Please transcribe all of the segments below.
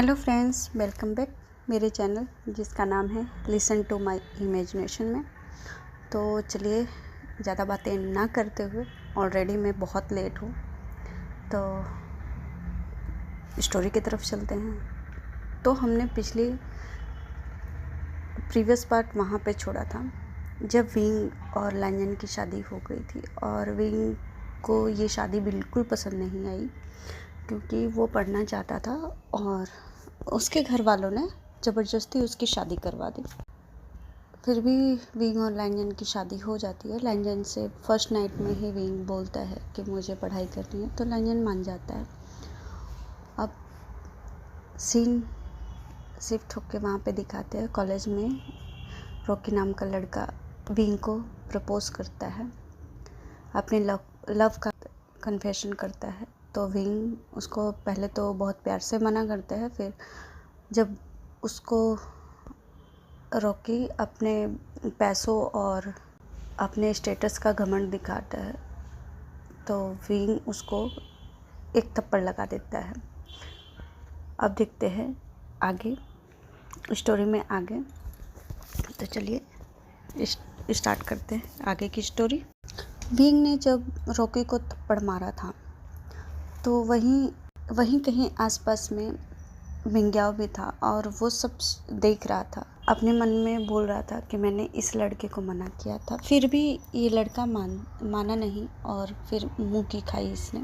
Hello friends, welcome back मेरे channel जिसका नाम है लिसन टू माय इमेजिनेशन में। तो चलिए ज़्यादा बातें ना करते हुए, ऑलरेडी मैं बहुत लेट हूँ, तो स्टोरी की तरफ चलते हैं। तो हमने प्रीवियस पार्ट वहाँ पे छोड़ा था जब विंग और लांजन की शादी हो गई थी, और विंग को ये शादी बिल्कुल पसंद नहीं आई क्योंकि वो पढ़ना चाहता था और उसके घर वालों ने ज़बरदस्ती उसकी शादी करवा दी। फिर भी विंग और लांजन की शादी हो जाती है। लांजन से फर्स्ट नाइट में ही विंग बोलता है कि मुझे पढ़ाई करनी है, तो लांजन मान जाता है। अब सीन शिफ्ट होके वहाँ पे दिखाते हैं कॉलेज में। रॉकी नाम का लड़का विंग को प्रपोज करता है, अपने लव का कन्फेशन करता है। तो विंग उसको पहले तो बहुत प्यार से मना करता है, फिर जब उसको रॉकी अपने पैसों और अपने स्टेटस का घमंड दिखाता है तो विंग उसको एक थप्पड़ लगा देता है। अब देखते हैं आगे स्टोरी में आगे। तो चलिए स्टार्ट करते हैं आगे की स्टोरी। विंग ने जब रॉकी को थप्पड़ मारा था तो वहीं कहीं आसपास में मिंग्याओ भी था, और वो सब देख रहा था। अपने मन में बोल रहा था कि मैंने इस लड़के को मना किया था, फिर भी ये लड़का माना नहीं और फिर मुंह की खाई इसने।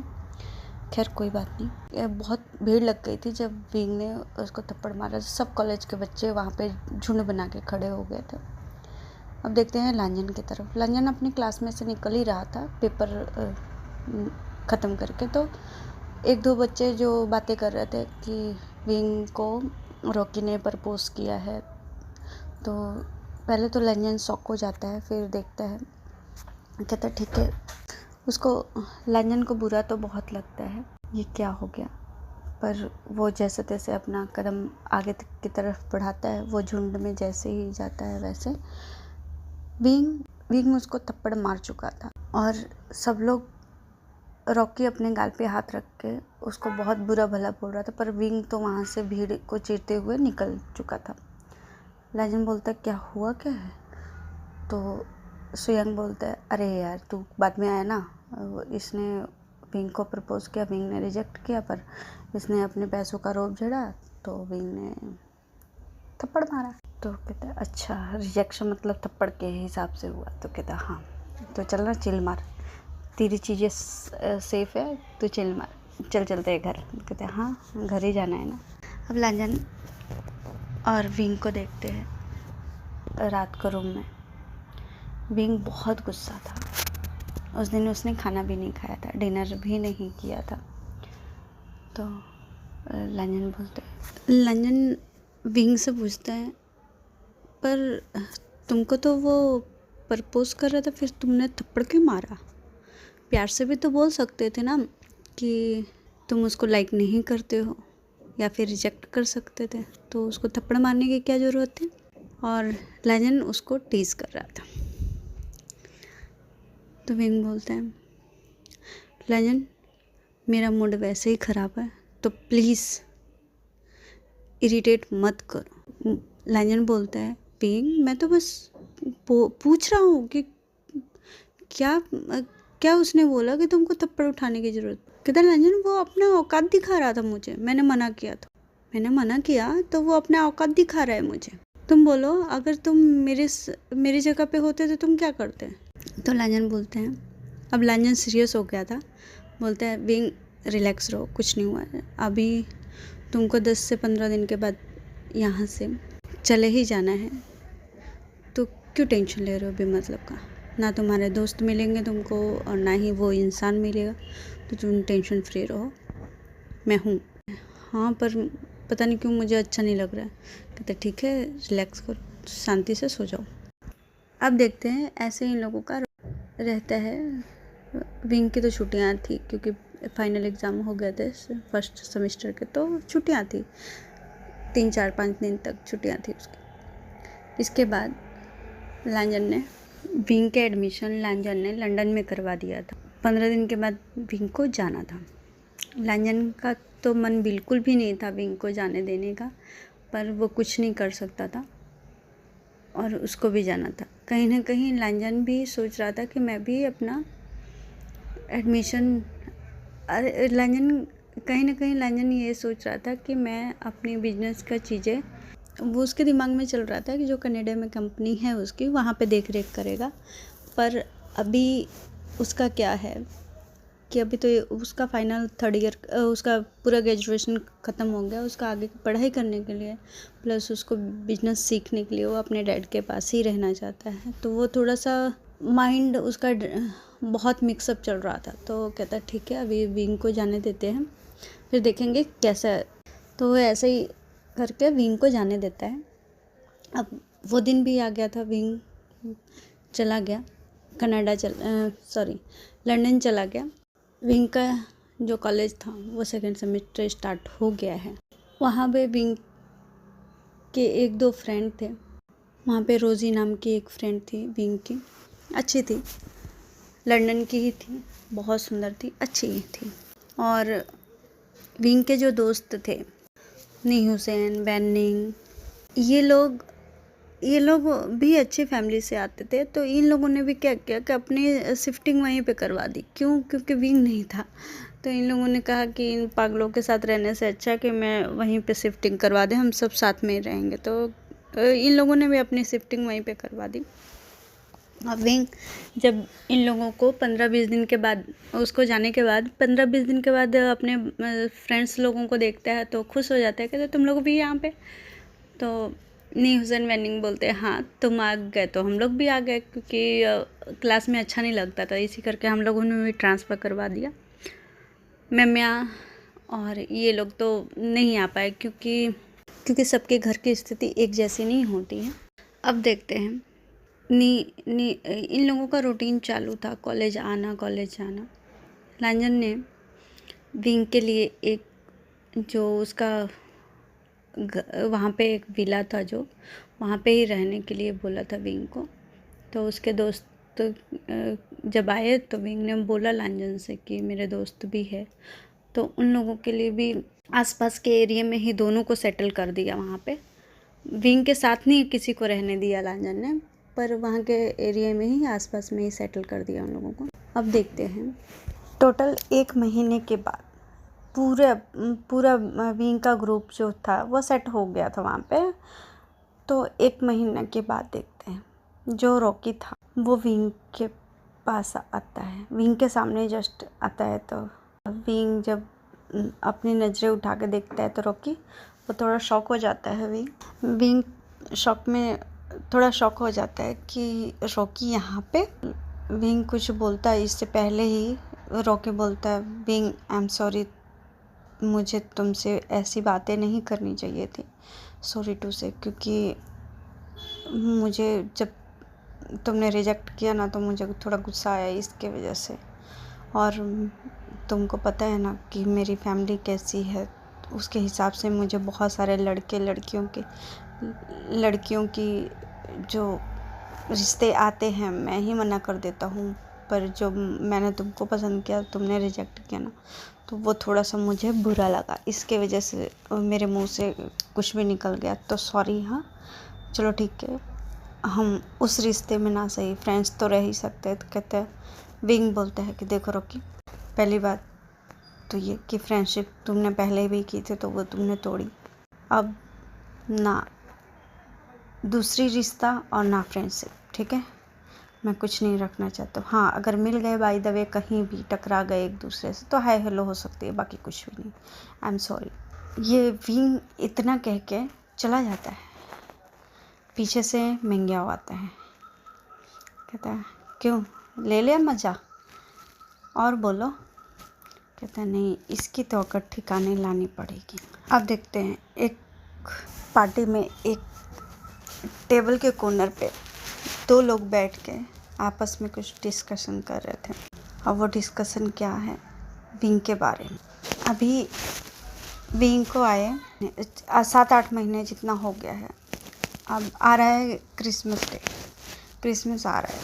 खैर कोई बात नहीं। बहुत भीड़ लग गई थी जब विंग ने उसको थप्पड़ मारा। सब कॉलेज के बच्चे वहाँ पे झुंड बना के खड़े हो गए थे। अब देखते हैं लांजन की तरफ। लांजन अपनी क्लास में से निकल ही रहा था पेपर ख़त्म करके, तो एक दो बच्चे जो बातें कर रहे थे कि विंग को रॉकी ने प्रपोज किया है। तो पहले तो लांजन शॉक हो जाता है, फिर देखता है, कहता ठीक है। उसको लांजन को बुरा तो बहुत लगता है, ये क्या हो गया, पर वो जैसे तैसे अपना कदम आगे तक की तरफ बढ़ाता है। वो झुंड में जैसे ही जाता है वैसे विंग उसको थप्पड़ मार चुका था, और सब लोग रॉकी अपने गाल पे हाथ रख के उसको बहुत बुरा भला बोल रहा था, पर विंग तो वहाँ से भीड़ को चीरते हुए निकल चुका था। लांजन बोलता है क्या हुआ क्या है, तो सुयंग बोलता है अरे यार तू बाद में आया ना, इसने विंग को प्रपोज किया, विंग ने रिजेक्ट किया, पर इसने अपने पैसों का रोब झड़ा तो विंग ने थप्पड़ मारा। तो कहता है अच्छा रिजेक्शन मतलब थप्पड़ के हिसाब से हुआ। तो कहता हाँ, तो चल ना चिल मार, तेरी चीज़ें सेफ है, तो चिल मार, चलते हैं घर। कहते हैं हाँ घर ही जाना है ना। अब लांजन और विंग को देखते हैं रात को रूम में। विंग बहुत गुस्सा था। उस दिन उसने खाना भी नहीं खाया था, डिनर भी नहीं किया था। तो लांजन विंग से पूछता है पर तुमको तो वो प्रपोज कर रहा था, फिर तुमने थप्पड़ क्यों मारा? प्यार से भी तो बोल सकते थे ना कि तुम उसको लाइक नहीं करते हो, या फिर रिजेक्ट कर सकते थे, तो उसको थप्पड़ मारने की क्या ज़रूरत थी? और लांजन उसको टीज कर रहा था। तो विंग बोलता है लांजन मेरा मूड वैसे ही ख़राब है, तो प्लीज़ इरिटेट मत करो। लांजन बोलता है विंग मैं तो बस पूछ रहा हूँ कि क्या उसने बोला कि तुमको थप्पड़ उठाने की ज़रूरत? कहता लांजन वो अपना औकात दिखा रहा था मुझे, मैंने मना किया तो वो अपना औकात दिखा रहा है मुझे। तुम बोलो अगर तुम मेरी जगह पे होते तो तुम क्या करते? तो लांजन बोलते हैं, अब लांजन सीरियस हो गया था, बोलता है विंग रिलैक्स रहो, कुछ नहीं हुआ है, अभी तुमको 10 से 15 दिन के बाद यहाँ से चले ही जाना है, तो क्यों टेंशन ले रहे हो बेमतलब का? ना तुम्हारे दोस्त मिलेंगे तुमको और ना ही वो इंसान मिलेगा, तो तुम टेंशन फ्री रहो, मैं हूँ। हाँ पर पता नहीं क्यों मुझे अच्छा नहीं लग रहा है। कहते ठीक है रिलैक्स करो, शांति से सो जाओ। अब देखते हैं ऐसे इन लोगों का रहता है। विंग की तो छुट्टियाँ थी क्योंकि फाइनल एग्ज़ाम हो गए थे फर्स्ट सेमेस्टर के, तो छुट्टियाँ थी, 3-4-5 दिन तक छुट्टियाँ थी उसकी। इसके बाद लांजन ने विंग के एडमिशन लांजन ने लंदन में करवा दिया था। 15 दिन के बाद विंग को जाना था। लांजन का तो मन बिल्कुल भी नहीं था विंग को जाने देने का, पर वो कुछ नहीं कर सकता था और उसको भी जाना था। कहीं ना कहीं लांजन भी सोच रहा था कि मैं भी अपना एडमिशन, लांजन कहीं ना कहीं लांजन ये सोच रहा था कि मैं अपनी बिजनेस का चीज़ें, वो उसके दिमाग में चल रहा था कि जो कनाडा में कंपनी है उसकी, वहाँ पे देख रेख करेगा। पर अभी उसका क्या है कि अभी तो उसका फाइनल 3rd ईयर, उसका पूरा ग्रेजुएशन ख़त्म हो गया। उसका आगे की पढ़ाई करने के लिए प्लस उसको बिजनेस सीखने के लिए वो अपने डैड के पास ही रहना चाहता है। तो वो थोड़ा सा माइंड उसका बहुत मिक्सअप चल रहा था। तो कहता ठीक है अभी विंग को जाने देते हैं, फिर देखेंगे कैसा है। तो वो ऐसे ही करके विंग को जाने देता है। अब वो दिन भी आ गया था, विंग चला गया लंदन चला गया। विंग का जो कॉलेज था वो 2nd सेमेस्टर स्टार्ट हो गया है। वहाँ पे विंग के 1-2 फ्रेंड थे। वहाँ पे रोज़ी नाम की एक फ्रेंड थी विंग की, अच्छी थी, लंदन की ही थी, बहुत सुंदर थी, अच्छी ही थी। और विंग के जो दोस्त थे नी हुसैन, बैनिंग, ये लोग भी अच्छी फैमिली से आते थे। तो इन लोगों ने भी क्या किया कि अपनी शिफ्टिंग वहीं पे करवा दी। क्यों? क्योंकि विंग नहीं था। तो इन लोगों ने कहा कि इन पागलों के साथ रहने से अच्छा कि मैं वहीं पे शिफ्टिंग करवा दें, हम सब साथ में ही रहेंगे। तो इन लोगों ने भी अपनी शिफ्टिंग वहीं पे करवा दी। अब विंग जब इन लोगों को 15-20 दिन के बाद, उसको जाने के बाद 15-20 दिन के बाद अपने फ्रेंड्स लोगों को देखता है तो खुश हो जाता है, कहते तुम लोग भी यहाँ पे। तो नी हुसैन वेनिंग बोलते हैं हाँ तुम आ गए तो हम लोग भी आ गए, क्योंकि क्लास में अच्छा नहीं लगता था, इसी करके हम लोगों ने भी ट्रांसफ़र करवा दिया। मैम्या और ये लोग तो नहीं आ पाए क्योंकि सबके घर की स्थिति एक जैसी नहीं होती है। अब देखते हैं इन लोगों का रूटीन चालू था, कॉलेज जाना। लांजन ने विंग के लिए एक जो उसका वहाँ पे एक विला था जो वहाँ पे ही रहने के लिए बोला था विंग को। तो उसके दोस्त जब आए तो विंग ने बोला लांजन से कि मेरे दोस्त भी है। तो उन लोगों के लिए भी आसपास के एरिया में ही दोनों को सेटल कर दिया। वहाँ पे विंग के साथ नहीं किसी को रहने दिया लांजन ने, पर वहाँ के एरिया में ही आसपास में ही सेटल कर दिया उन लोगों को। अब देखते हैं टोटल 1 महीने के बाद पूरा विंग का ग्रुप जो था वो सेट हो गया था वहाँ पे। तो 1 महीने के बाद देखते हैं जो रॉकी था वो विंग के पास आता है, विंग के सामने जस्ट आता है। तो विंग जब अपनी नज़रें उठा के देखता है तो रॉकी वो थोड़ा शॉक हो जाता है। विंग थोड़ा शॉक हो जाता है कि रॉकी यहाँ पे। विंग कुछ बोलता है इससे पहले ही रॉकी बोलता है विंग आई एम सॉरी, मुझे तुमसे ऐसी बातें नहीं करनी चाहिए थी, सॉरी टू से, क्योंकि मुझे जब तुमने रिजेक्ट किया ना तो मुझे थोड़ा गुस्सा आया इसके वजह से। और तुमको पता है ना कि मेरी फैमिली कैसी है, उसके हिसाब से मुझे बहुत सारे लड़कियों की जो रिश्ते आते हैं मैं ही मना कर देता हूँ। पर जो मैंने तुमको पसंद किया तुमने रिजेक्ट किया ना, तो वो थोड़ा सा मुझे बुरा लगा, इसके वजह से मेरे मुंह से कुछ भी निकल गया। तो सॉरी, हाँ चलो ठीक है, हम उस रिश्ते में ना सही फ्रेंड्स तो रह ही सकते हैं। तो कहते हैं विंग बोलता है कि देखो रॉकी, पहली बात तो ये कि फ्रेंडशिप तुमने पहले भी की थी तो वो तुमने तोड़ी, अब ना दूसरी रिश्ता और ना फ्रेंडशिप, ठीक है, मैं कुछ नहीं रखना चाहता हूँ। हाँ अगर मिल गए बाय द वे, कहीं भी टकरा गए एक दूसरे से तो हाय हेलो हो सकती है, बाकी कुछ भी नहीं, आई एम सॉरी। ये विंग इतना कह के चला जाता है। पीछे से मेंग्याओ आता है, कहता है क्यों ले लिया मज़ा और बोलो। कहता है नहीं, इसकी तो अकड़ ठिकाने लानी पड़ेगी। अब देखते हैं एक पार्टी में एक टेबल के कॉर्नर पे 2 लोग बैठ के आपस में कुछ डिस्कशन कर रहे थे। अब वो डिस्कशन क्या है, विंग के बारे में। अभी विंग को आए 7-8 महीने जितना हो गया है। अब आ रहा है क्रिसमस डे, क्रिसमस आ रहा है।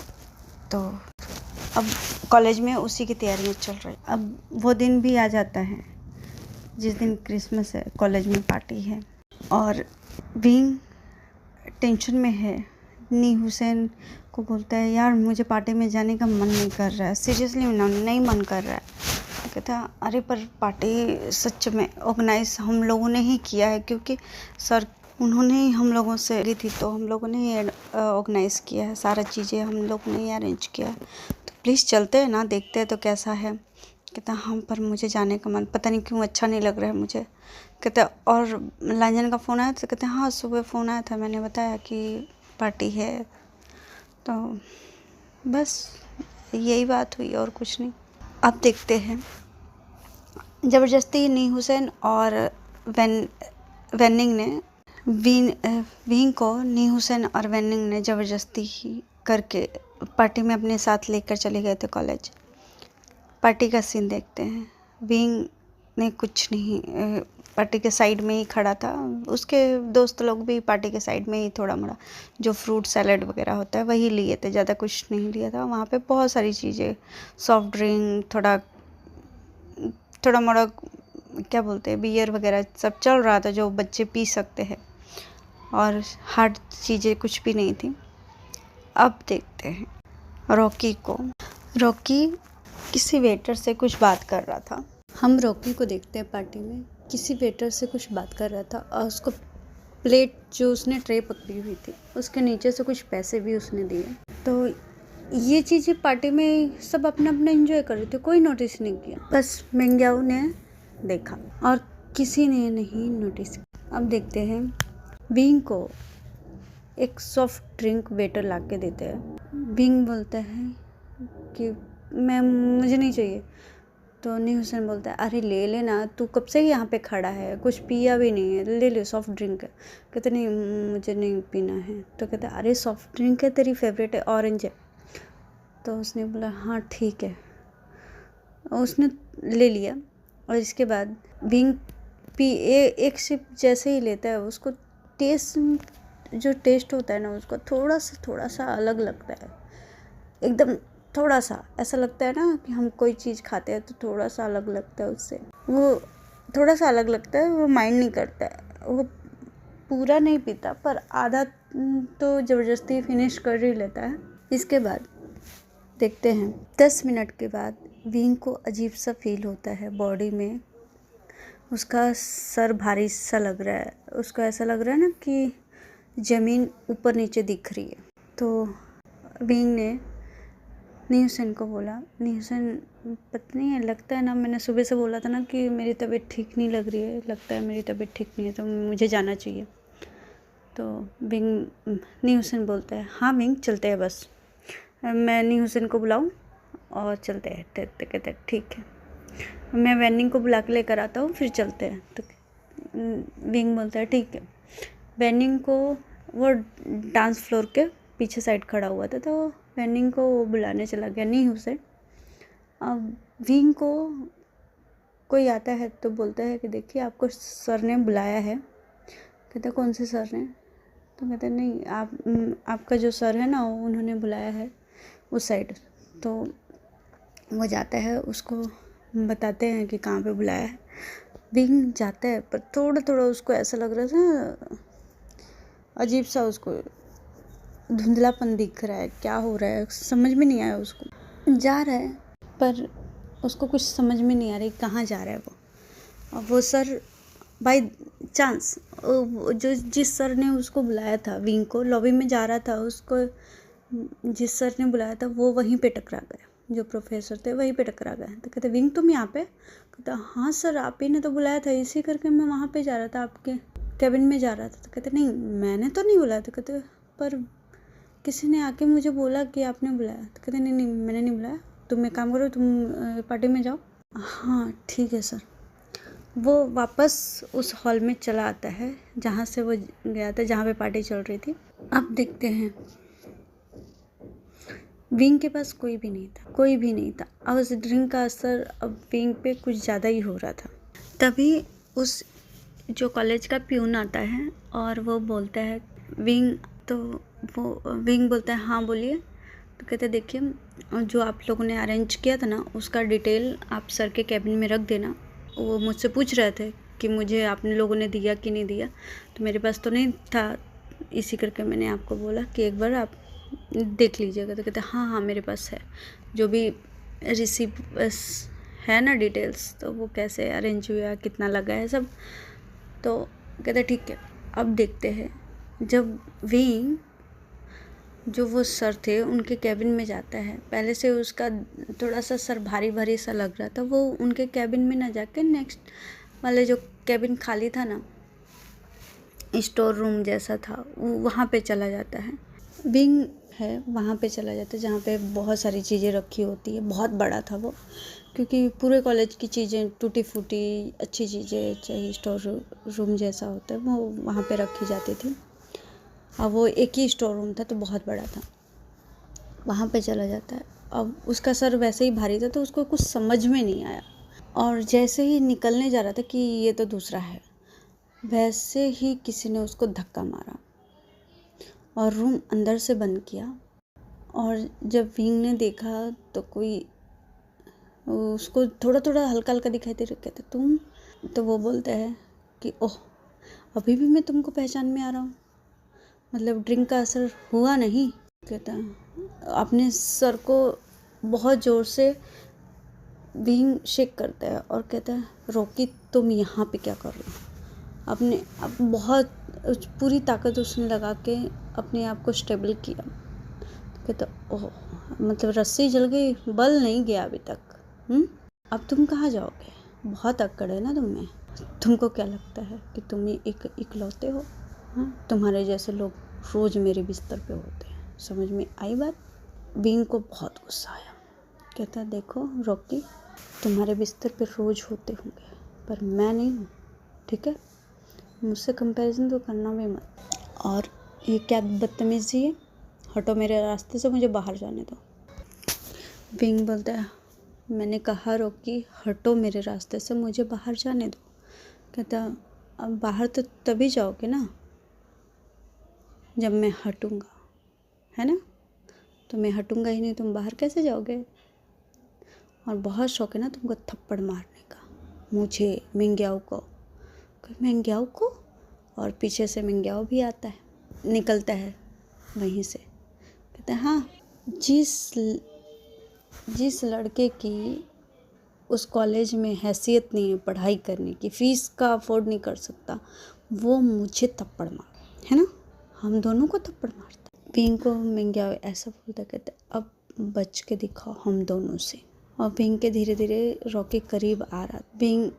तो अब कॉलेज में उसी की तैयारियां चल रही। अब वो दिन भी आ जाता है जिस दिन क्रिसमस है, कॉलेज में पार्टी है और विंग टेंशन में है। नी हुसैन को बोलता है यार मुझे पार्टी में जाने का मन नहीं कर रहा है, सीरियसली नहीं मन कर रहा है। कहता है अरे पर पार्टी सच में ऑर्गेनाइज हम लोगों ने ही किया है, क्योंकि सर उन्होंने ही हम लोगों से ली थी, तो हम लोगों ने ही ऑर्गेनाइज किया है, सारा चीज़ें हम लोगों ने ही अरेंज किया है, तो प्लीज़ चलते हैं ना, देखते हैं तो कैसा है। कहता हम पर मुझे जाने का मन पता नहीं क्यों अच्छा नहीं लग रहा है मुझे। कहता और लांजन का फ़ोन आया था? कहते हाँ सुबह फ़ोन आया था, मैंने बताया कि पार्टी है, तो बस यही बात हुई और कुछ नहीं। अब देखते हैं ज़बरदस्ती नी हुसैन और वेनिंग ने विंग को नी हुसैन और वेनिंग ने ज़बरदस्ती ही करके पार्टी में अपने साथ लेकर चले गए थे कॉलेज। पार्टी का सीन देखते हैं। विंग ने कुछ नहीं, पार्टी के साइड में ही खड़ा था, उसके दोस्त लोग भी पार्टी के साइड में ही थोड़ा मोड़ा जो फ्रूट सैलेड वगैरह होता है वही लिए थे, ज़्यादा कुछ नहीं लिया था। वहाँ पे बहुत सारी चीज़ें, सॉफ्ट ड्रिंक, थोड़ा मोड़ा क्या बोलते हैं बियर वगैरह सब चल रहा था जो बच्चे पी सकते हैं, और हार्ड चीज़ें कुछ भी नहीं थी। अब देखते हैं रॉकी को। रॉकी किसी वेटर से कुछ बात कर रहा था। हम रॉकी को देखते हैं पार्टी में किसी वेटर से कुछ बात कर रहा था, और उसको प्लेट जो उसने ट्रे पकड़ी हुई थी उसके नीचे से कुछ पैसे भी उसने दिए। तो ये चीज़ें पार्टी में सब अपना अपना एंजॉय कर रहे थे, कोई नोटिस नहीं किया, बस मेंग्याओ ने देखा और किसी ने नहीं नोटिस किया। अब देखते हैं विंग को एक सॉफ्ट ड्रिंक वेटर ला के देते हैं। विंग बोलता है कि मुझे नहीं चाहिए, तो नी हुसैन बोलता है अरे ले लेना, तू कब से यहाँ पे खड़ा है, कुछ पिया भी नहीं है, ले ले सॉफ्ट ड्रिंक है। कहते नहीं मुझे नहीं पीना है। तो कहता है अरे सॉफ्ट ड्रिंक है, तेरी फेवरेट है, ऑरेंज है। तो उसने बोला हाँ ठीक है, उसने ले लिया। और इसके बाद विंग एक सिप जैसे ही लेता है, उसको जो टेस्ट होता है ना उसको थोड़ा सा अलग लगता है, एकदम थोड़ा सा ऐसा लगता है ना कि हम कोई चीज़ खाते हैं तो थोड़ा सा अलग लगता है उससे, वो थोड़ा सा अलग लगता है, वो माइंड नहीं करता है, वो पूरा नहीं पीता पर आधा तो ज़बरदस्ती फिनिश कर ही लेता है। इसके बाद देखते हैं 10 मिनट के बाद विंग को अजीब सा फील होता है बॉडी में, उसका सर भारी सा लग रहा है, उसको ऐसा लग रहा है ना कि ज़मीन ऊपर नीचे दिख रही है। तो विंग ने नी हुसैन को बोला, नी हुसैन पता नहीं है, लगता है ना मैंने सुबह से बोला था ना कि मेरी तबीयत ठीक नहीं लग रही है, लगता है मेरी तबीयत ठीक नहीं है तो मुझे जाना चाहिए। तो विंग नी हुसैन बोलता है हाँ विंग चलते हैं, बस मैं नी हुसैन को बुलाऊं और चलते हैं। कहते हैं ठीक है, मैं वेनिंग को बुला के लेकर आता हूँ फिर चलते हैं। तो विंग बोलता है ठीक है। वेनिंग को वो डांस फ्लोर के पीछे साइड खड़ा हुआ था, तो वेनिंग को वो बुलाने चला गया नी हुसैन। अब विंग को कोई आता है तो बोलता है कि देखिए आपको सर ने बुलाया है। कहता कौन से सर ने? तो कहते नहीं आपका जो सर है ना उन्होंने बुलाया है उस साइड। तो वो जाता है, उसको बताते हैं कि कहाँ पे बुलाया है। विंग जाता है पर थोड़ा उसको ऐसा लग रहा था अजीब सा, उसको धुंधलापन दिख रहा है, क्या हो रहा है समझ में नहीं आया। उसको जा रहा है पर उसको कुछ समझ में नहीं आ रही कहाँ जा रहा है वो। और वो सर बाय चांस जो जिस सर ने उसको बुलाया था विंग को, लॉबी में जा रहा था, उसको जिस सर ने बुलाया था वो वहीं पे टकरा गया, जो प्रोफेसर थे वहीं पे टकरा गए। तो कहते विंग तुम यहाँ पे? कहता हाँ सर आप ही ने तो बुलाया था, इसी करके मैं वहाँ पे जा रहा था, आपके कैबिन में जा रहा था। तो कहते नहीं मैंने तो नहीं बुलाया। तो कहते पर किसी ने आके मुझे बोला कि आपने बुलाया। तो कहते नहीं मैंने नहीं बुलाया, तुम एक काम करो, तुम पार्टी में जाओ। हाँ ठीक है सर। वो वापस उस हॉल में चला आता है जहाँ से वो गया था, जहाँ पे पार्टी चल रही थी। अब देखते हैं विंग के पास कोई भी नहीं था। अब उस ड्रिंक का असर अब विंग पे कुछ ज़्यादा ही हो रहा था। तभी उस जो कॉलेज का प्यून आता है और वो बोलता है विंग, तो वो विंग बोलता है हाँ बोलिए। तो कहते देखिए जो आप लोगों ने अरेंज किया था ना उसका डिटेल आप सर के कैबिन में रख देना। वो मुझसे पूछ रहे थे कि मुझे आपने लोगों ने दिया कि नहीं दिया, तो मेरे पास तो नहीं था, इसी करके मैंने आपको बोला कि एक बार आप देख लीजिएगा। तो कहते हाँ हाँ मेरे पास है, जो भी रिसीव है ना डिटेल्स, तो वो कैसे अरेंज हुआ, कितना लगा है सब। तो कहते ठीक है। अब देखते हैं जब विंग जो वो सर थे उनके कैबिन में जाता है, पहले से उसका थोड़ा सा सर भारी भारी सा लग रहा था, वो उनके कैबिन में ना जाके नेक्स्ट वाले जो कैबिन खाली था ना, स्टोर रूम जैसा था, वहाँ पे चला जाता है। विंग है वहाँ पे चला जाता है जहाँ पे बहुत सारी चीज़ें रखी होती है। बहुत बड़ा था वो, क्योंकि पूरे कॉलेज की चीज़ें टूटी फूटी अच्छी चीज़ें चाहिए, स्टोर रूम जैसा होता है वो वहाँ पे रखी जाती थी। अब वो एक ही स्टोर रूम था तो बहुत बड़ा था, वहाँ पे चला जाता है। अब उसका सर वैसे ही भारी था तो उसको कुछ समझ में नहीं आया, और जैसे ही निकलने जा रहा था कि ये तो दूसरा है, वैसे ही किसी ने उसको धक्का मारा और रूम अंदर से बंद किया। और जब विंग ने देखा तो कोई उसको थोड़ा थोड़ा हल्का हल्का दिखाई दे रहा, कहते तुम, तो वो बोलता है कि ओह अभी भी मैं तुमको पहचान में आ रहा हूँ, मतलब ड्रिंक का असर हुआ नहीं। कहता अपने सर को बहुत ज़ोर से विंग शेक करता है और कहता है रॉकी तुम यहाँ पे क्या कर रहे हो। अपने अब बहुत पूरी ताकत उसने लगा के अपने आप को स्टेबल किया। कहता ओह मतलब रस्सी जल गई, बल नहीं गया अभी तक। अब तुम कहाँ जाओगे, बहुत अक्कड़ है ना तुम में, तुमको क्या लगता है कि तुम ही एक इकलौते हो। तुम्हारे जैसे लोग रोज़ मेरे बिस्तर पे होते हैं, समझ में आई बात। विंग को बहुत गुस्सा आया, कहता देखो रॉकी तुम्हारे बिस्तर पे रोज़ होते होंगे पर मैं नहीं हूँ, ठीक है, मुझसे कंपैरिजन तो करना भी मत। और ये क्या बदतमीज़ी है, हटो मेरे रास्ते से, मुझे बाहर जाने दो। विंग बोलता है मैंने कहा रॉकी हटो मेरे रास्ते से, मुझे बाहर जाने दो। कहता अब बाहर तो तभी जाओगे ना जब मैं हटूँगा, है ना, तो मैं हटूँगा ही नहीं, तुम बाहर कैसे जाओगे। और बहुत शौक है ना तुमको थप्पड़ मारने का, मुझे मिंग्याओ को, मिंग्याओ को, और पीछे से मिंग्याओ भी आता है, निकलता है वहीं से। कहते हैं हाँ जिस लड़के की उस कॉलेज में हैसियत नहीं है पढ़ाई करने की, फीस का अफोर्ड नहीं कर सकता, वो मुझे थप्पड़ मार, है ना, हम दोनों को थप्पड़ मारता। विंग को मिंग्याओ ऐसा बोलता, कहते अब बच के दिखाओ हम दोनों से। और विंग के धीरे धीरे रॉकी करीब आ रहा। विंग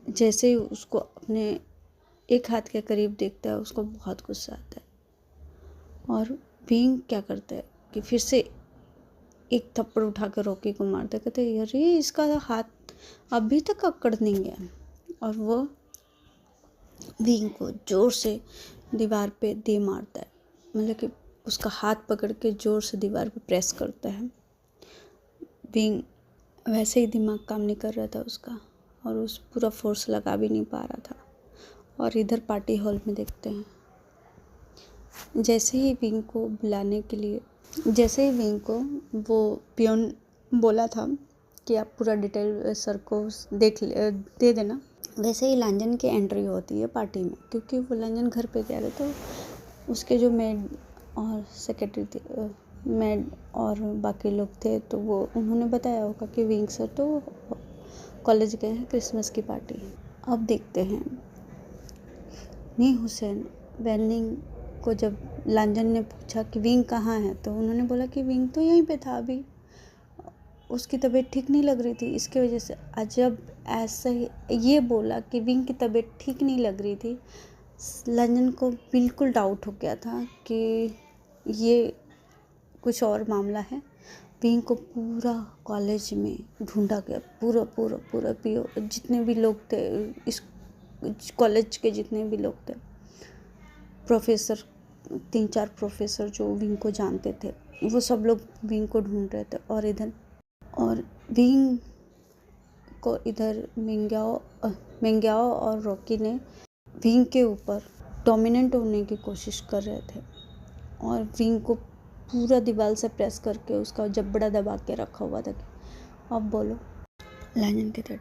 जैसे ही उसको अपने एक हाथ के करीब देखता है उसको बहुत गुस्सा आता है, और विंग क्या करता है कि फिर से एक थप्पड़ उठा कर रॉकी को मारता है। कहते अरे इसका हाथ अभी तक अकड़ नहीं गया, और वो विंग को ज़ोर से दीवार पे दे मारता है, मतलब कि उसका हाथ पकड़ के ज़ोर से दीवार पे प्रेस करता है। विंग वैसे ही दिमाग काम नहीं कर रहा था उसका, और उस पूरा फोर्स लगा भी नहीं पा रहा था। और इधर पार्टी हॉल में देखते हैं जैसे ही विंग को बुलाने के लिए, जैसे ही विंग को वो पियोन बोला था कि आप पूरा डिटेल सर को दे देना, वैसे ही लांजन की एंट्री होती है पार्टी में, क्योंकि वो लांजन घर पे गया था तो उसके जो मेड और सेक्रेटरी थे, मेड और बाकी लोग थे, तो वो उन्होंने बताया होगा कि विंग सर तो कॉलेज गए हैं, क्रिसमस की पार्टी। अब देखते हैं नी हुसैन वेनिंग को जब लांजन ने पूछा कि विंग कहाँ है, तो उन्होंने बोला कि विंग तो यहीं पे था, अभी उसकी तबीयत ठीक नहीं लग रही थी, इसके वजह से। अजब ऐसा ही ये बोला कि विंग की तबीयत ठीक नहीं लग रही थी, लांजन को बिल्कुल डाउट हो गया था कि ये कुछ और मामला है। विंग को पूरा कॉलेज में ढूंढा गया, पूरा पियो जितने भी लोग थे, इस कॉलेज के जितने भी लोग थे, प्रोफेसर 3-4 प्रोफेसर जो विंग को जानते थे, वो सब लोग विंग को ढूंढ रहे थे। और विंग को इधर मिंग्याओ और रॉकी ने विंग के ऊपर डोमिनेंट होने की कोशिश कर रहे थे, और विंग को पूरा दीवार से प्रेस करके उसका जबड़ा दबा के रखा हुआ था कि अब बोलो। लांजन कहता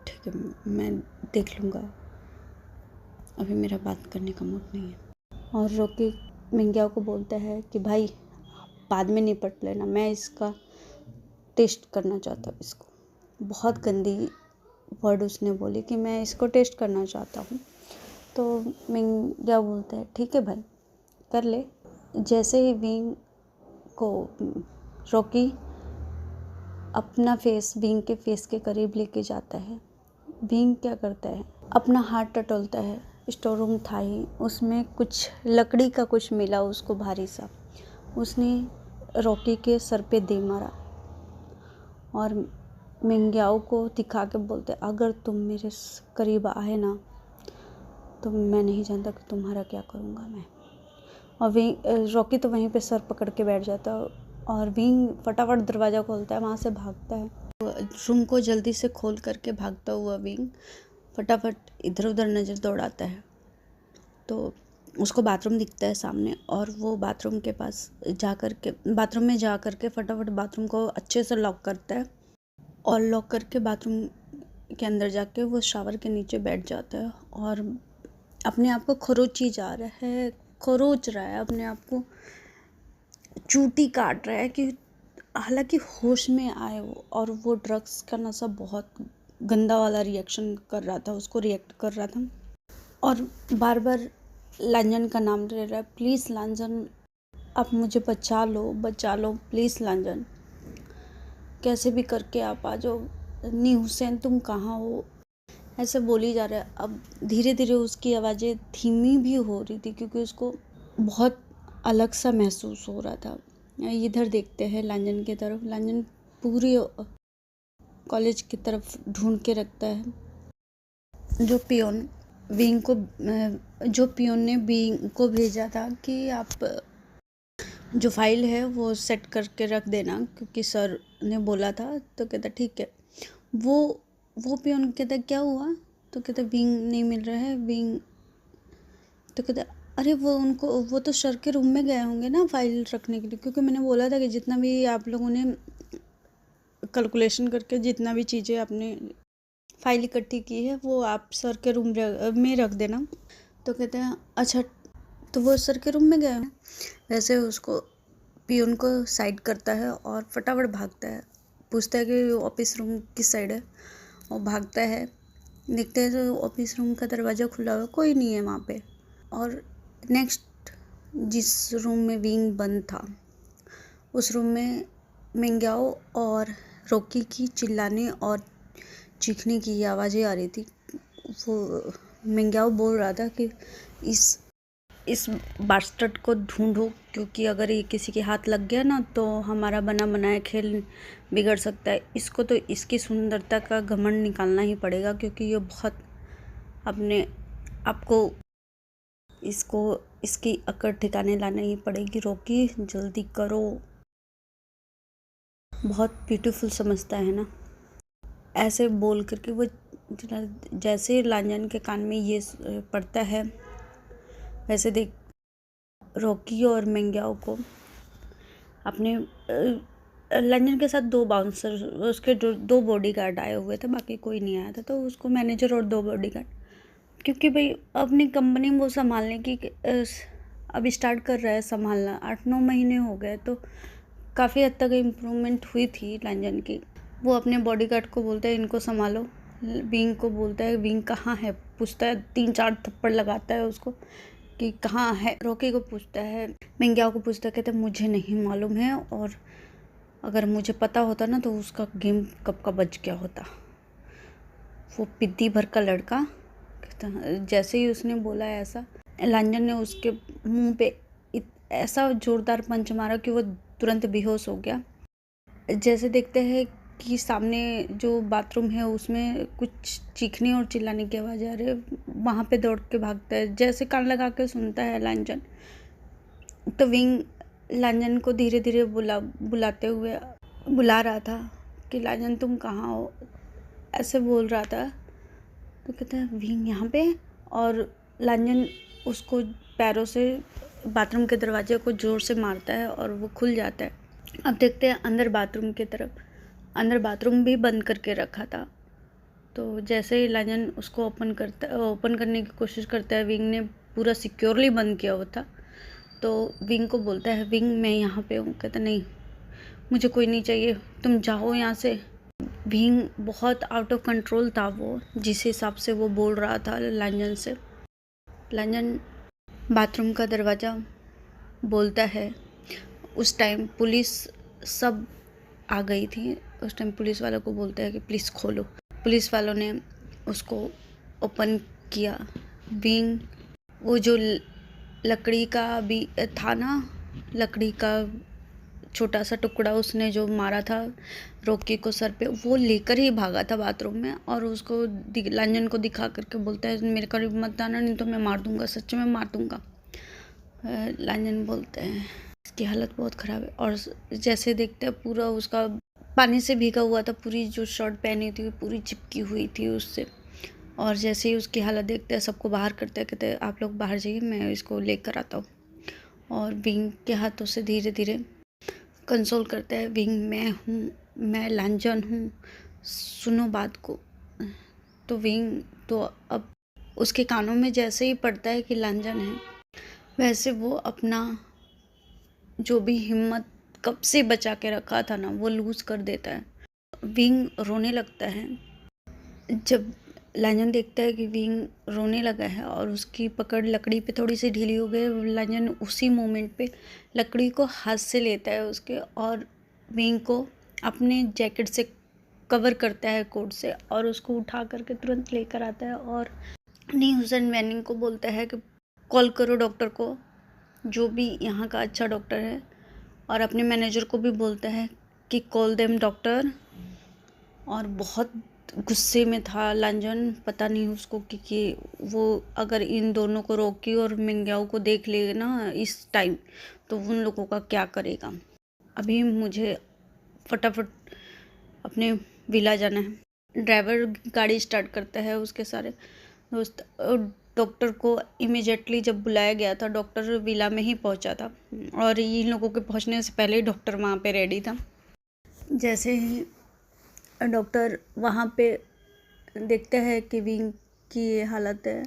ठीक है मैं देख लूँगा, अभी मेरा बात करने का मूड नहीं है। और रॉकी मिंग्याओ को बोलता है कि भाई बाद में निपट लेना, मैं इसका टेस्ट करना चाहता हूँ इसको। बहुत गंदी वर्ड उसने बोली कि मैं इसको टेस्ट करना चाहता हूँ। तो मिंग्याओ बोलता है ठीक है भाई कर ले। जैसे ही विंग को रॉकी अपना फेस विंग के फेस के करीब लेके जाता है, विंग क्या करता है अपना हाथ टटोलता है। स्टोर रूम था ही, उसमें कुछ लकड़ी का कुछ मिला उसको भारी सा, उसने रॉकी के सर पे दे मारा और मिंग्याओ को दिखा के बोलते अगर तुम मेरे करीब आए ना तो मैं नहीं जानता कि तुम्हारा क्या करूँगा मैं। और रॉकी तो वहीं पे सर पकड़ के बैठ जाता है और विंग फटाफट दरवाज़ा खोलता है, वहाँ से भागता है। रूम को जल्दी से खोल करके भागता हुआ विंग फटाफट इधर उधर नज़र दौड़ाता है तो उसको बाथरूम दिखता है सामने और वो बाथरूम के पास बाथरूम में जा कर के फटाफट बाथरूम को अच्छे से लॉक करता है और लॉक करके बाथरूम के अंदर जाके वो शावर के नीचे बैठ जाता है और अपने आप को खरोच रहा है, अपने आप को चूटी काट रहा है कि हालांकि होश में आए वो, और वो ड्रग्स का नशा बहुत गंदा वाला रिएक्शन कर रहा था, उसको रिएक्ट कर रहा था और बार बार लांजन का नाम ले रहा है, प्लीज़ लांजन आप मुझे बचा लो प्लीज़ लांजन, कैसे भी करके आप आ जाओ, नी हुसैन तुम कहाँ हो, ऐसे बोली जा रहा है। अब धीरे धीरे उसकी आवाज़ें धीमी भी हो रही थी क्योंकि उसको बहुत अलग सा महसूस हो रहा था। इधर देखते हैं लांजन की तरफ, लांजन पूरी कॉलेज की तरफ ढूंढ के रखता है। जो पियोन ने विंग को भेजा था कि आप जो फाइल है वो सेट करके रख देना क्योंकि सर ने बोला था, तो कहता ठीक है। वो पियोन कहता क्या हुआ, तो कहता विंग नहीं मिल रहा है विंग, तो कहता अरे वो तो सर के रूम में गए होंगे ना फाइल रखने के लिए, क्योंकि मैंने बोला था कि जितना भी आप लोगों ने कैलकुलेशन करके जितना भी चीज़ें आपने फाइल इकट्ठी की है वो आप सर के रूम में रख देना। तो कहते हैं अच्छा, तो वो सर के रूम में गए हैं। वैसे उसको पियून को साइड करता है और फटाफट भागता है, पूछता है कि ऑफिस रूम किस साइड है, और भागता है। देखते हैं तो ऑफिस रूम का दरवाज़ा खुला हुआ, कोई नहीं है वहाँ पे। और नेक्स्ट जिस रूम में विंग बंद था उस रूम में मिंग्याओ और रॉकी की चिल्लाने और चीखने की आवाज़ें आ रही थी। वो मिंग्याओ बोल रहा था कि इस बास्टर्ड को ढूंढो, क्योंकि अगर ये किसी के हाथ लग गया ना तो हमारा बना बनाया खेल बिगड़ सकता है। इसको तो इसकी सुंदरता का घमंड निकालना ही पड़ेगा, क्योंकि ये बहुत अपने आपको इसकी अकड़ ठिकाने लाना ही पड़ेगी। रॉकी जल्दी करो, बहुत ब्यूटीफुल समझता है ना। ऐसे बोल करके वो जैसे लांजन के कान में ये पड़ता है, वैसे देख रॉकी और मिंग्याओ को अपने लांजन के साथ 2 बाउंसर, उसके 2 बॉडीगार्ड आए हुए थे, बाकी कोई नहीं आया था। तो उसको मैनेजर और 2 बॉडीगार्ड, क्योंकि भाई अपनी कंपनी वो संभालने की अब स्टार्ट कर रहा है संभालना, 8-9 महीने हो गए, तो काफ़ी हद तक इम्प्रूवमेंट हुई थी लांजन की। वो अपने बॉडीगार्ड को बोलता है इनको संभालो, विंग को बोलता है विंग कहाँ है, पूछता है, 3-4 थप्पड़ लगाता है उसको कि कहाँ है। रॉकी को पूछता है, मिंग्याओ को पूछता है, कहते मुझे नहीं मालूम है, और अगर मुझे पता होता ना तो उसका गेम कब का बच गया होता। वो पिद्दी भर का लड़का, जैसे ही उसने बोला ऐसा, लांजन ने उसके मुंह पे ऐसा जोरदार पंच मारा कि वो तुरंत बेहोश हो गया। जैसे देखते हैं कि सामने जो बाथरूम है उसमें कुछ चीखने और चिल्लाने की आवाज़ आ रही है, वहाँ पे दौड़ के भागता है। जैसे कान लगा के सुनता है लांजन, तो विंग लांजन को धीरे धीरे बुलाते हुए बुला रहा था कि लांजन तुम कहाँ हो, ऐसे बोल रहा था। तो कहता है विंग यहाँ पे, और लांजन उसको पैरों से बाथरूम के दरवाजे को ज़ोर से मारता है और वो खुल जाता है। अब देखते हैं अंदर बाथरूम की तरफ। अंदर बाथरूम भी बंद करके रखा था। तो जैसे ही लांजन उसको ओपन करने की कोशिश करता है, विंग ने पूरा सिक्योरली बंद किया हुआ था। तो विंग को बोलता है, विंग मैं यहाँ पे हूँ। कहता नहीं, मुझे कोई नहीं चाहिए, तुम जाओ यहाँ से। विंग बहुत आउट ऑफ कंट्रोल था वो, जिस हिसाब से वो बोल रहा था लांजन से। लांजन बाथरूम का दरवाज़ा बोलता है। उस टाइम पुलिस सब आ गई थी। उस टाइम पुलिस वालों को बोलता है कि प्लीज़ खोलो। पुलिस वालों ने उसको ओपन किया। विंग वो जो लकड़ी का भी था ना, लकड़ी का छोटा सा टुकड़ा उसने जो मारा था रॉकी को सर पे, वो लेकर ही भागा था बाथरूम में और उसको लांजन को दिखा करके बोलता है मेरे करीब मत आना, नहीं तो मैं मार दूंगा, सच में मार दूंगा। लांजन बोलते हैं इसकी हालत बहुत ख़राब है। और जैसे देखते हैं पूरा उसका पानी से भीगा हुआ था, पूरी जो शर्ट पहनी थी पूरी चिपकी हुई थी उससे। और जैसे ही उसकी हालत देखते हैं सबको बाहर करते हैं, कहते हैं आप लोग बाहर जाइए, मैं इसको लेकर आता हूँ। और विंग के हाथों से धीरे धीरे कंसोल करता है, विंग मैं हूँ, मैं लांजन हूँ, सुनो बात को। तो विंग तो अब उसके कानों में जैसे ही पड़ता है कि लांजन है, वैसे वो अपना जो भी हिम्मत कब से बचा के रखा था ना, वो लूज़ कर देता है। विंग रोने लगता है। जब लांजन देखता है कि विंग रोने लगा है और उसकी पकड़ लकड़ी पे थोड़ी सी ढीली हो गई, लांजन उसी मोमेंट पे लकड़ी को हाथ से लेता है उसके और विंग को अपने जैकेट से कवर करता है, कोट से, और उसको उठा करके तुरंत लेकर आता है और नी हुसैन मैनिंग को बोलता है कि कॉल करो डॉक्टर को, जो भी यहाँ का अच्छा डॉक्टर है। और अपने मैनेजर को भी बोलता है कि कॉल देम डॉक्टर। और बहुत गुस्से में था लांजन, पता नहीं उसको कि वो अगर इन दोनों को, रॉकी और मिंग्याओ को देख लेगा ना इस टाइम, तो उन लोगों का क्या करेगा। अभी मुझे फटाफट अपने विला जाना है। ड्राइवर गाड़ी स्टार्ट करता है उसके सारे दोस्त। डॉक्टर को इमीडिएटली जब बुलाया गया था, डॉक्टर विला में ही पहुंचा था और इन लोगों के पहुंचने से पहले ही डॉक्टर वहाँ पे रेडी था। जैसे ही डॉक्टर वहाँ पे देखता है कि विंग की ये हालत है,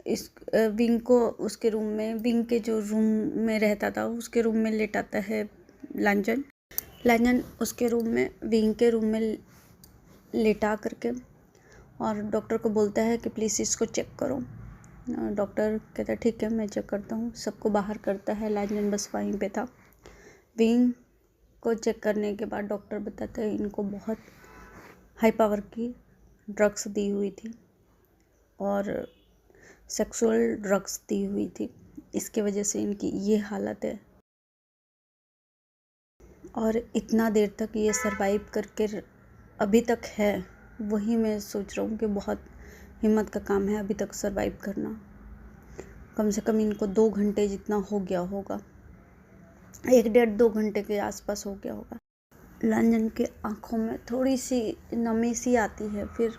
इस विंग को उसके रूम में, विंग के जो रूम में रहता था उसके रूम में लेटाता है लांजन। लांजन उसके रूम में, विंग के रूम में लेटा करके और डॉक्टर को बोलता है कि प्लीज़ इसको चेक करो। डॉक्टर कहता है ठीक है मैं चेक करता हूँ, सबको बाहर करता है। लांजन बस वहीं पे था। विंग को चेक करने के बाद डॉक्टर बताते हैं इनको बहुत हाई पावर की ड्रग्स दी हुई थी और सेक्सुअल ड्रग्स दी हुई थी, इसके वजह से इनकी ये हालत है। और इतना देर तक ये सरवाइव करके अभी तक है, वही मैं सोच रहा हूँ कि बहुत हिम्मत का काम है अभी तक सरवाइव करना। कम से कम इनको 2 घंटे जितना हो गया होगा, 1-1.5-2 घंटे के आसपास हो गया होगा। लांजन के आँखों में थोड़ी सी नमी सी आती है। फिर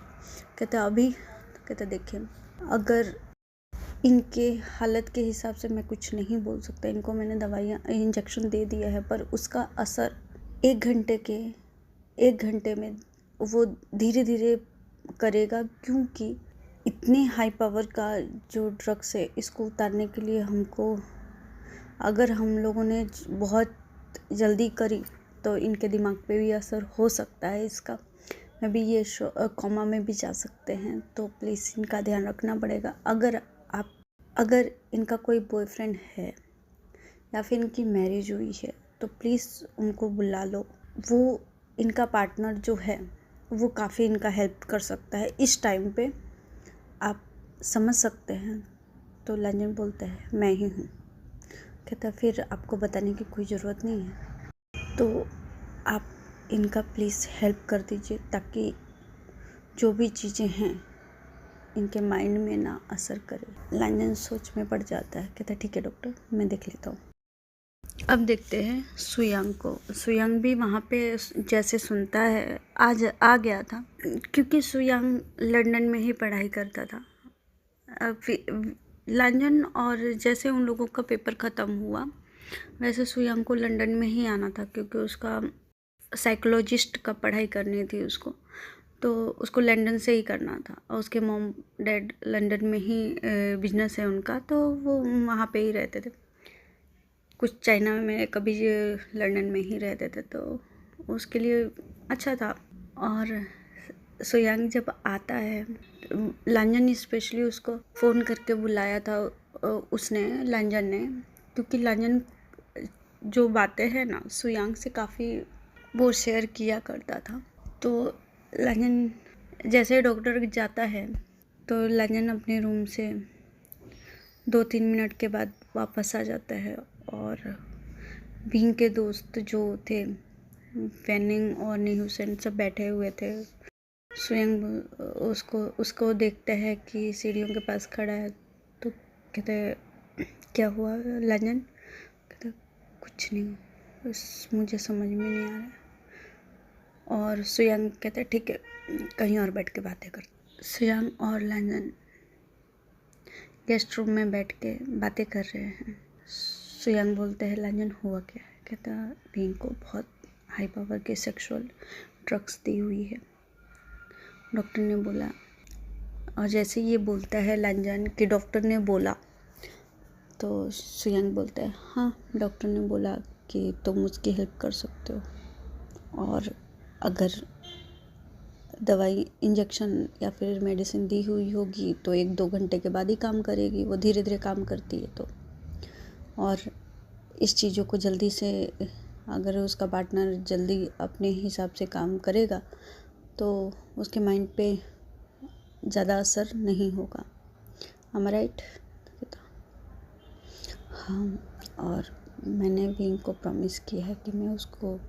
कहता अभी, कहता देखिए अगर इनके हालत के हिसाब से मैं कुछ नहीं बोल सकता, इनको मैंने दवाइयाँ इंजेक्शन दे दिया है, पर उसका असर 1 घंटे में वो धीरे धीरे करेगा, क्योंकि इतने हाई पावर का जो ड्रग्स है इसको उतारने के लिए हमको, अगर हम लोगों ने बहुत जल्दी करी तो इनके दिमाग पे भी असर हो सकता है इसका, मैं भी ये कोमा में भी जा सकते हैं। तो प्लीज़ इनका ध्यान रखना पड़ेगा। अगर इनका कोई बॉयफ्रेंड है या फिर इनकी मैरिज हुई है तो प्लीज़ उनको बुला लो। वो इनका पार्टनर जो है वो काफ़ी इनका हेल्प कर सकता है इस टाइम पे, आप समझ सकते हैं। तो लांजन बोलता है मैं ही हूँ। कहता फिर आपको बताने की कोई ज़रूरत नहीं है, तो आप इनका प्लीज़ हेल्प कर दीजिए ताकि जो भी चीज़ें हैं इनके माइंड में ना असर करे। लांजन सोच में पड़ जाता है। कहता ठीक है डॉक्टर, मैं देख लेता हूँ। अब देखते हैं सुयांग को। सुयांग भी वहाँ पे जैसे सुनता है आज आ गया था, क्योंकि सुयांग लंदन में ही पढ़ाई करता था। लांजन और जैसे उन लोगों का पेपर ख़त्म हुआ वैसे सुयांग को लंदन में ही आना था, क्योंकि उसका साइकोलॉजिस्ट का पढ़ाई करनी थी उसको, तो उसको लंदन से ही करना था। और उसके मॉम डैड लंदन में ही बिजनेस है उनका, तो वो वहाँ पे ही रहते थे। कुछ चाइना में, कभी लंदन में ही रहते थे, तो उसके लिए अच्छा था। और सुयांग जब आता है, लांजन ने स्पेशली उसको फ़ोन करके बुलाया था उसने, लांजन ने, क्योंकि लांजन जो बातें हैं ना सुयांग से काफ़ी वो शेयर किया करता था। तो लांजन जैसे डॉक्टर जाता है तो लांजन अपने रूम से 2-3 मिनट के बाद वापस आ जाता है, और विंग के दोस्त जो थे वेनिंग और नीहुसेन सब बैठे हुए थे। सुयांग उसको देखता है कि सीढ़ियों के पास खड़ा है, तो कहते हैं क्या हुआ लांजन? कहते कुछ नहीं, बस मुझे समझ में नहीं आ रहा। और सुयांग कहते हैं ठीक है, कहीं और बैठ के बातें कर। सुयांग और लांजन गेस्ट रूम में बैठ के बातें कर रहे हैं। सुयांग बोलते हैं लांजन हुआ क्या है? कहता विंग को बहुत हाई पावर के सेक्सुअल ड्रग्स दी हुई है, डॉक्टर ने बोला। और जैसे ये बोलता है लांजन कि डॉक्टर ने बोला, तो सुयांग बोलता है हाँ, डॉक्टर ने बोला कि तुम उसकी हेल्प कर सकते हो, और अगर दवाई इंजेक्शन या फिर मेडिसिन दी हुई होगी तो 1-2 घंटे के बाद ही काम करेगी, वो धीरे धीरे काम करती है। तो और इस चीज़ों को जल्दी से, अगर उसका पार्टनर जल्दी अपने हिसाब से काम करेगा तो उसके माइंड पे ज़्यादा असर नहीं होगा। am I right? हाँ, और मैंने विंग को प्रॉमिस किया है कि मैं उसको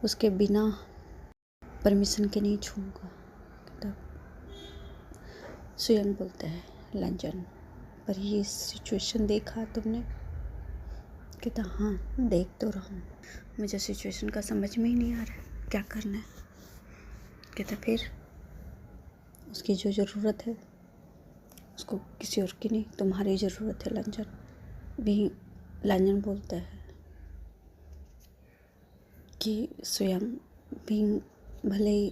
उसके बिना परमिशन के नहीं छूऊंगा। तब सुयांग बोलता है लांजन, पर ये सिचुएशन देखा तुमने? कहता हाँ, देख तो रहा हूँ, मुझे सिचुएशन का समझ में ही नहीं आ रहा क्या करना है। कहता फिर उसकी जो ज़रूरत है उसको किसी और की नहीं, तुम्हारी ज़रूरत है लांजन। भी लांजन बोलता है कि सुयांग विंग भले ही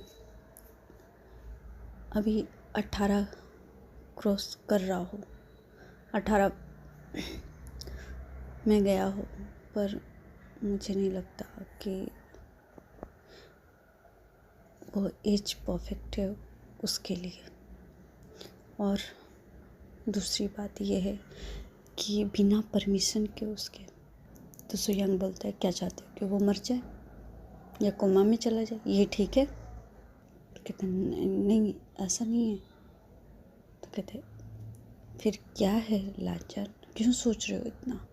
अभी 18 क्रॉस कर रहा हो, 18 में गया हो, पर मुझे नहीं लगता कि वो एज परफेक्ट है उसके लिए। और दूसरी बात ये है कि बिना परमिशन के उसके, तो सुयांग बोलता है क्या चाहते हो कि वो मर जाए या कोमा में चला जाए, ये ठीक है? तो कहते नहीं, ऐसा नहीं है। तो कहते फिर क्या है लांजन, क्यों सोच रहे हो इतना?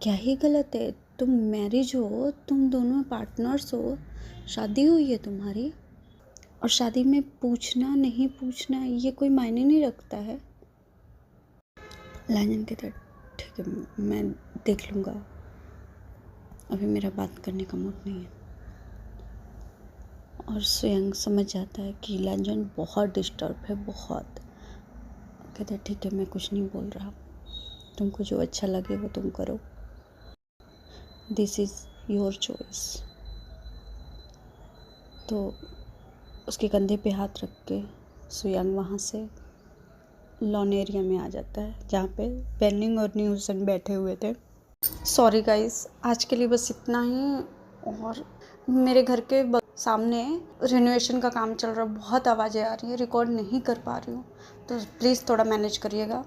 क्या ही गलत है? तुम मैरिज हो, तुम दोनों पार्टनर्स हो, शादी हुई है तुम्हारी, और शादी में पूछना नहीं पूछना ये कोई मायने नहीं रखता है। लांजन कहता ठीक है, मैं देख लूँगा, अभी मेरा बात करने का मूड नहीं है। और सुयांग समझ जाता है कि लांजन बहुत डिस्टर्ब है, बहुत। कहता है ठीक है, मैं कुछ नहीं बोल रहा, तुमको जो अच्छा लगे वो तुम करो, दिस इज़ योर चॉइस। तो उसके कंधे पे हाथ रख के सुयांग वहाँ से लॉन एरिया में आ जाता है जहाँ पे बेनिंग और नीहुसेन बैठे हुए थे। सॉरी गाइस, आज के लिए बस इतना ही। और मेरे घर के सामने रिनोवेशन का काम चल रहा है, बहुत आवाज़ें आ रही है, रिकॉर्ड नहीं कर पा रही हूँ, तो प्लीज़ थोड़ा मैनेज करिएगा।